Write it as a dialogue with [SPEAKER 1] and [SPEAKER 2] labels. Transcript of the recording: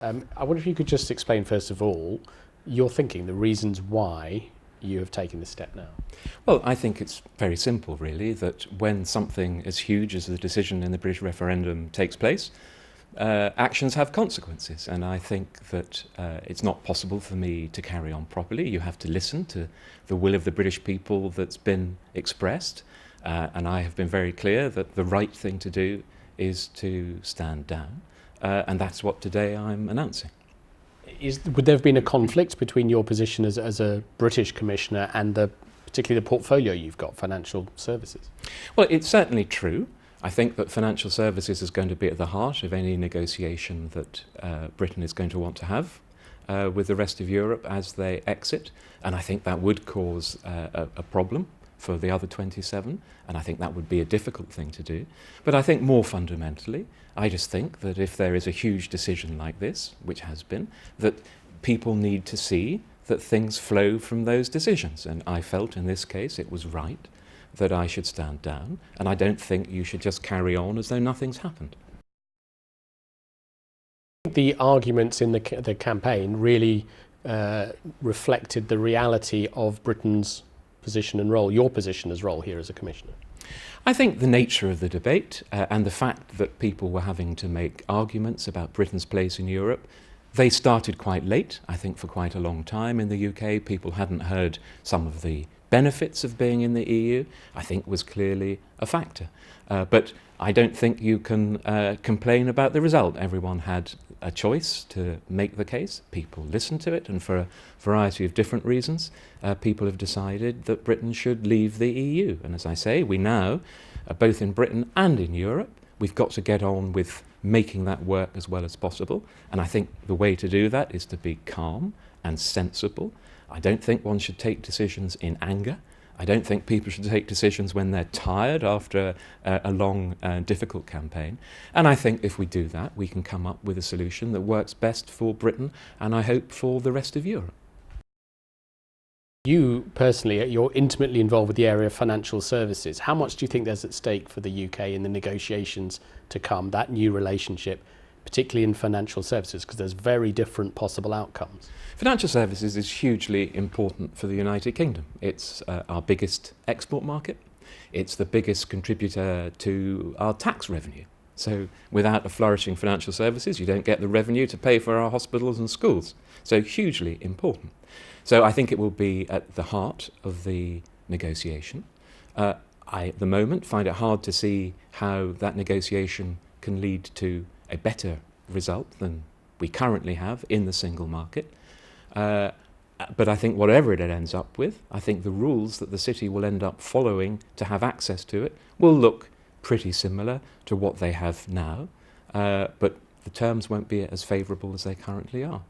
[SPEAKER 1] I wonder if you could just explain, first of all, your thinking, the reasons why you have taken this step now.
[SPEAKER 2] Well, I think it's very simple, really, that when something as huge as the decision in the British referendum takes place, actions have consequences. And I think that it's not possible for me to carry on properly. You have to listen to the will of the British people that's been expressed. And I have been very clear that the right thing to do is to stand down. And that's what today I'm announcing.
[SPEAKER 1] Would there have been a conflict between your position as a British commissioner and particularly the portfolio you've got, financial services?
[SPEAKER 2] Well, it's certainly true. I think that financial services is going to be at the heart of any negotiation that Britain is going to want to have with the rest of Europe as they exit. And I think that would cause a problem for the other 27, and I think that would be a difficult thing to do. But I think more fundamentally, I just think that if there is a huge decision like this, which has been, that people need to see that things flow from those decisions. And I felt in this case it was right that I should stand down, and I don't think you should just carry on as though nothing's happened.
[SPEAKER 1] The arguments in the campaign really reflected the reality of Britain's position and role, your position as role here as a commissioner.
[SPEAKER 2] I think the nature of the debate and the fact that people were having to make arguments about Britain's place in Europe, they started quite late. I think for quite a long time in the UK, people hadn't heard some of the benefits of being in the EU, I think was clearly a factor. But I don't think you can complain about the result. Everyone had a choice to make the case. People listened to it, and for a variety of different reasons, people have decided that Britain should leave the EU. And as I say, we now, both in Britain and in Europe, we've got to get on with making that work as well as possible. And I think the way to do that is to be calm and sensible. I don't think one should take decisions in anger. I don't think people should take decisions when they're tired after a long, difficult campaign. And I think if we do that, we can come up with a solution that works best for Britain and I hope for the rest of Europe.
[SPEAKER 1] You personally, you're intimately involved with the area of financial services. How much do you think there's at stake for the UK in the negotiations to come, that new relationship, particularly in financial services, because there's very different possible outcomes?
[SPEAKER 2] Financial services is hugely important for the United Kingdom. It's our biggest export market. It's the biggest contributor to our tax revenue. So without a flourishing financial services, you don't get the revenue to pay for our hospitals and schools. So hugely important. So I think it will be at the heart of the negotiation. I, at the moment, find it hard to see how that negotiation can lead to a better result than we currently have in the single market. But I think whatever it ends up with, I think the rules that the city will end up following to have access to it will look pretty similar to what they have now, but the terms won't be as favourable as they currently are.